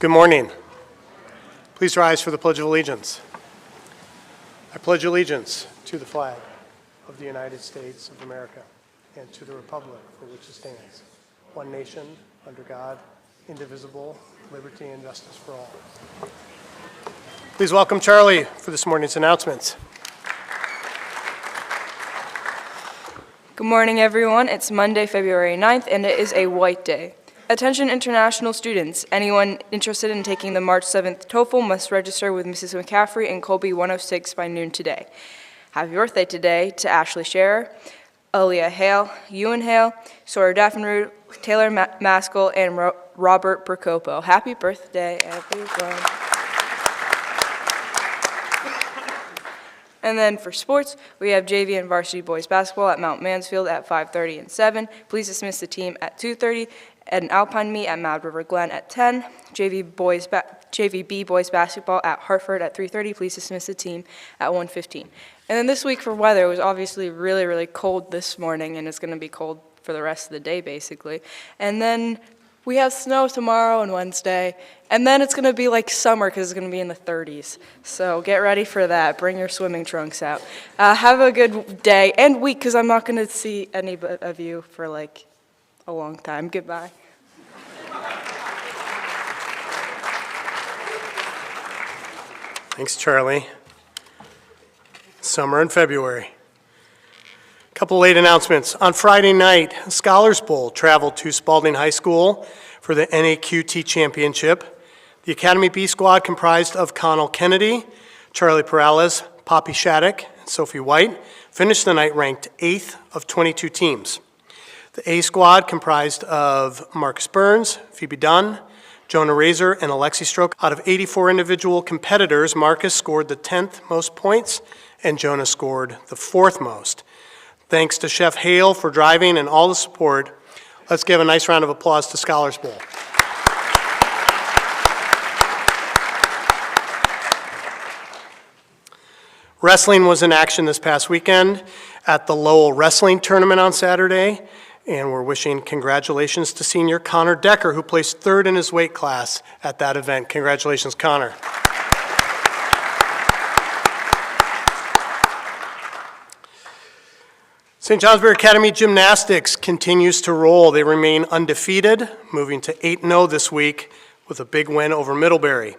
Good morning. Please rise for the Pledge of Allegiance. I pledge allegiance to the flag of the United States of America and to the republic for which it stands, one nation, under God, indivisible, liberty and justice for all. Please welcome Charlie for this morning's announcements. Good morning, everyone. It's Monday, February 9th, and it is a white day. Attention international students. Anyone interested in taking the March 7th TOEFL must register with Mrs. McCaffrey in Colby 106 by noon today. Happy birthday today to Ashley Scherer, Aaliyah Hale, Ewan Hale, Sawyer Daffenrud, Taylor Maskell, and Robert Procopo. Happy birthday, everyone. And then for sports, we have JV and varsity boys basketball at Mount Mansfield at 5:30 and 7. Please dismiss the team at 2:30. An Alpine meet at Mad River Glen at 10. JVB boys basketball at Hartford at 3:30. Please dismiss the team at 1:15. And then this week for weather, it was obviously really, really cold this morning, and it's going to be cold for the rest of the day, basically. And then we have snow tomorrow and Wednesday, and then it's going to be like summer because it's going to be in the 30s. So get ready for that. Bring your swimming trunks out. Have a good day and week because I'm not going to see any of you for like a long time. Goodbye. Thanks, Charlie. Summer and February. A couple late announcements. On Friday night, Scholars Bowl traveled to Spalding High School for the NAQT Championship. The Academy B squad comprised of Connell Kennedy, Charlie Perales, Poppy Shattuck, and Sophie White finished the night ranked 8th of 22 teams. The A squad comprised of Marcus Burns, Phoebe Dunn, Jonah Razor, and Alexi Stroke. Out of 84 individual competitors, Marcus scored the 10th most points, and Jonah scored the 4th most. Thanks to Chef Hale for driving and all the support. Let's give a nice round of applause to Scholars Bowl. Wrestling was in action this past weekend at the Lowell Wrestling Tournament on Saturday, and we're wishing congratulations to senior Connor Decker, who placed 3rd in his weight class at that event. Congratulations, Connor. St. Johnsbury Academy Gymnastics continues to roll. They remain undefeated, moving to 8-0 this week with a big win over Middlebury.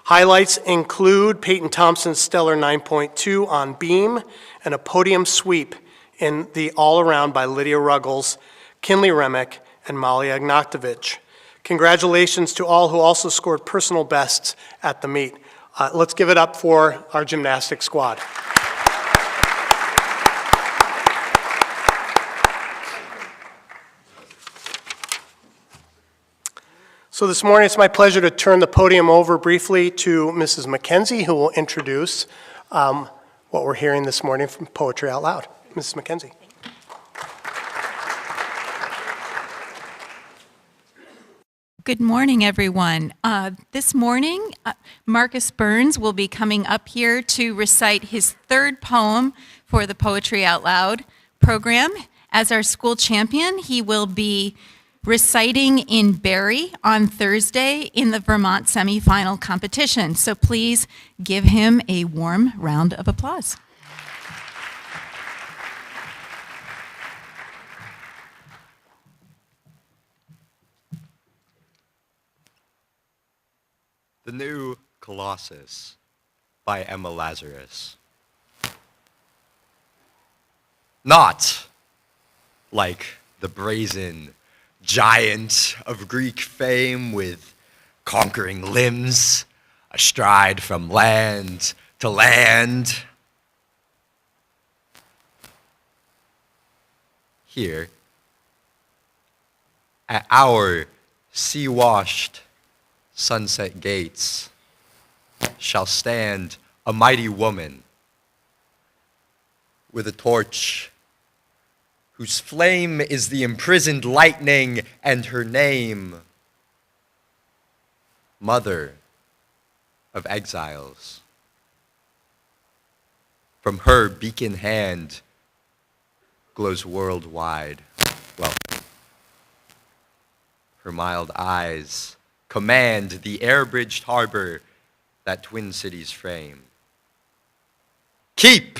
Highlights include Peyton Thompson's stellar 9.2 on beam and a podium sweep in the all-around by Lydia Ruggles, Kinley Remick, and Molly Agnaktovich. Congratulations to all who also scored personal bests at the meet. Let's give it up for our gymnastics squad. So this morning, it's my pleasure to turn the podium over briefly to Mrs. McKenzie, who will introduce what we're hearing this morning from Poetry Out Loud. Mrs. McKenzie. Good morning, everyone. This morning, Marcus Burns will be coming up here to recite his 3rd poem for the Poetry Out Loud program. As our school champion, he will be reciting in Barrie on Thursday in the Vermont semifinal competition. So please give him a warm round of applause. The New Colossus by Emma Lazarus. Not like the brazen giant of Greek fame with conquering limbs, astride from land to land. Here, at our sea-washed sunset gates, shall stand a mighty woman with a torch whose flame is the imprisoned lightning, and her name, Mother of Exiles. From her beacon hand glows worldwide welcome. Her mild eyes command the air-bridged harbor that Twin Cities frame. Keep,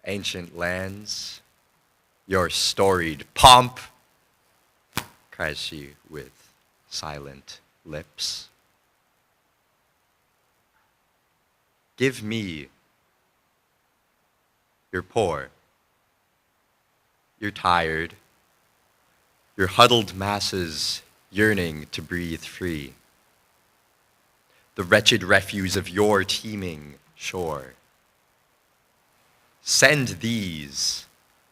ancient lands, your storied pomp, cries she with silent lips. Give me you're poor, you're tired, your huddled masses yearning to breathe free. The wretched refuse of your teeming shore. Send these,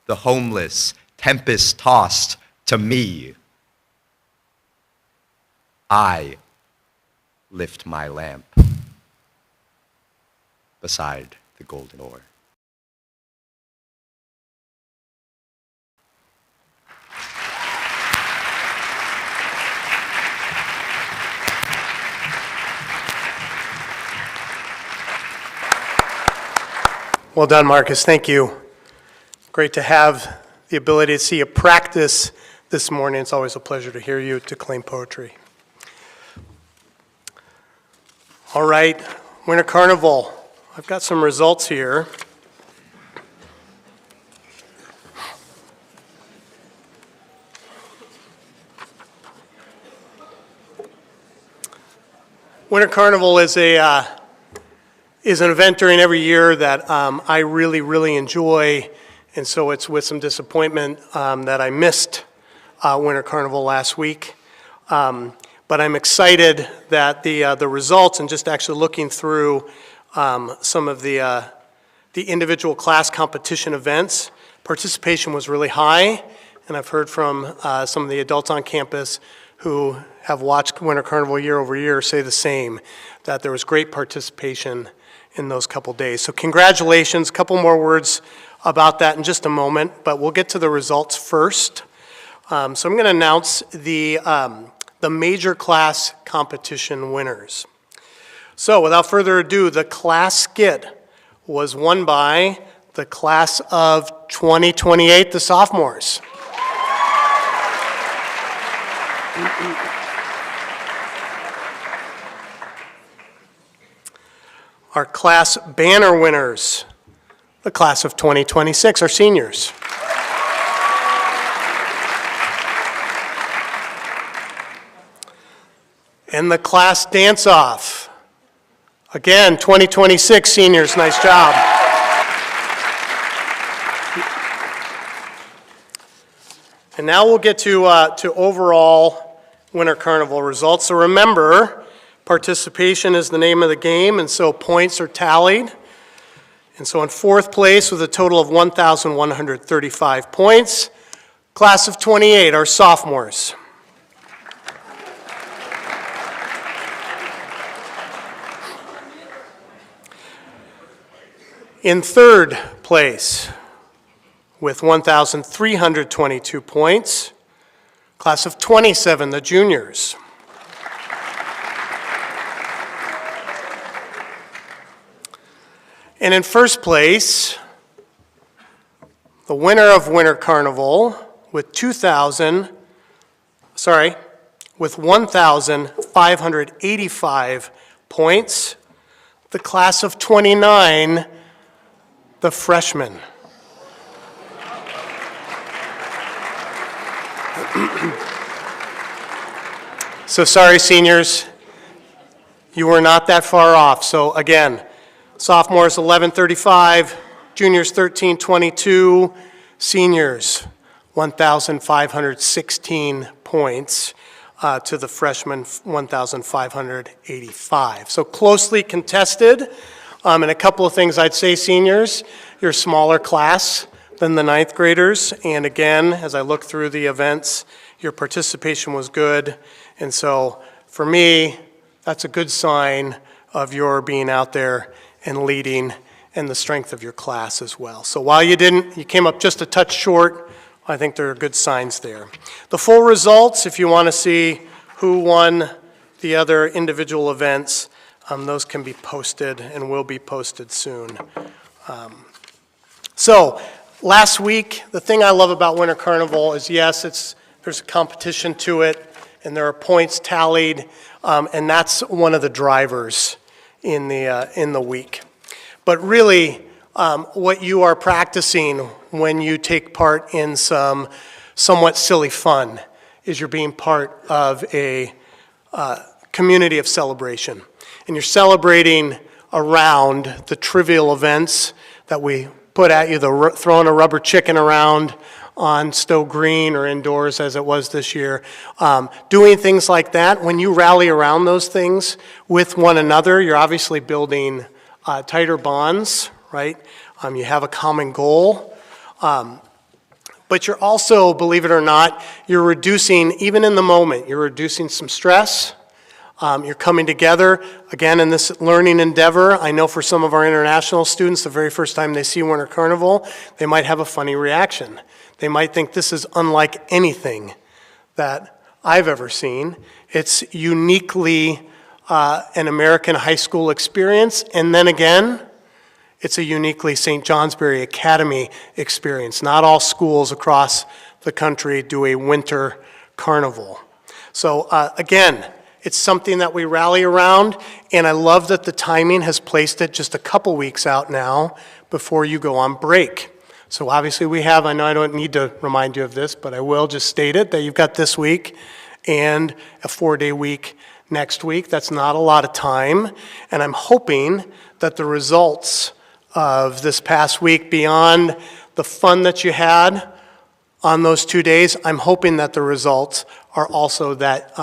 the homeless, tempest-tossed, to me. I lift my lamp beside the golden ore. Well done, Marcus. Thank you. Great to have the ability to see you practice this morning. It's always a pleasure to hear you declaim poetry. All right, Winter Carnival. I've got some results here. Winter Carnival is an event during every year that I really enjoy, and so it's with some disappointment that I missed Winter Carnival last week. But I'm excited that the results, and just actually looking through some of the individual class competition events, participation was really high, and I've heard from some of the adults on campus who have watched Winter Carnival year over year say the same, that there was great participation in those couple days. So congratulations. A couple more words about that in just a moment, but we'll get to the results first. So I'm going to announce the major class competition winners. So without further ado, the class skit was won by the class of 2028, the sophomores. Our class banner winners, the class of 2026, our seniors. And the class dance-off, again, 2026 seniors, nice job. And now we'll get to overall Winter Carnival results. So remember, participation is the name of the game, and so points are tallied. And so in fourth place with a total of 1,135 points, class of 28, our sophomores. In third place with 1,322 points, class of 27, the juniors. And in first place, the winner of Winter Carnival with 1,585 points, the class of 29, the freshmen. So sorry, seniors, you were not that far off. So again, sophomores 1135, juniors 1322, seniors 1,516 points to the freshmen 1,585. So closely contested. And a couple of things I'd say, seniors, you're a smaller class than the ninth graders. And again, as I look through the events, your participation was good. And so for me, that's a good sign of your being out there and leading, and the strength of your class as well. So while you came up just a touch short, I think there are good signs there. The full results, if you want to see who won the other individual events, those can be posted and will be posted soon. So last week, the thing I love about Winter Carnival is, yes, there's a competition to it, and there are points tallied, and that's one of the drivers in the week. But really, what you are practicing when you take part in some somewhat silly fun is you're being part of a community of celebration. And you're celebrating around the trivial events that we put at you, throwing a rubber chicken around on Stowe Green or indoors as it was this year. Doing things like that, when you rally around those things with one another, you're obviously building tighter bonds, right? You have a common goal. But you're also, believe it or not, you're reducing, even in the moment, you're reducing some stress. You're coming together, again, in this learning endeavor. I know for some of our international students, the very first time they see Winter Carnival, they might have a funny reaction. They might think this is unlike anything that I've ever seen. It's uniquely an American high school experience, and then again, it's a uniquely St. Johnsbury Academy experience. Not all schools across the country do a winter carnival. So again, it's something that we rally around, and I love that the timing has placed it just a couple weeks out now before you go on break. So obviously we have, I know I don't need to remind you of this, but I will just state it, that you've got this week and a 4-day week next week. That's not a lot of time, and I'm hoping that the results of this past week, beyond the fun that you had on those 2 days, I'm hoping that the results are also that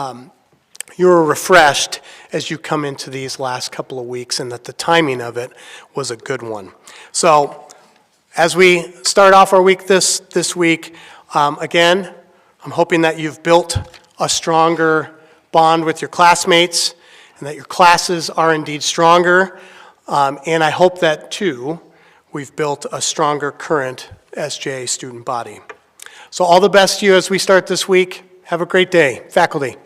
you're refreshed as you come into these last couple of weeks, and that the timing of it was a good one. So as we start off our week this week, again, I'm hoping that you've built a stronger bond with your classmates and that your classes are indeed stronger. And I hope that, too, we've built a stronger current SJ student body. So all the best to you as we start this week. Have a great day. Faculty.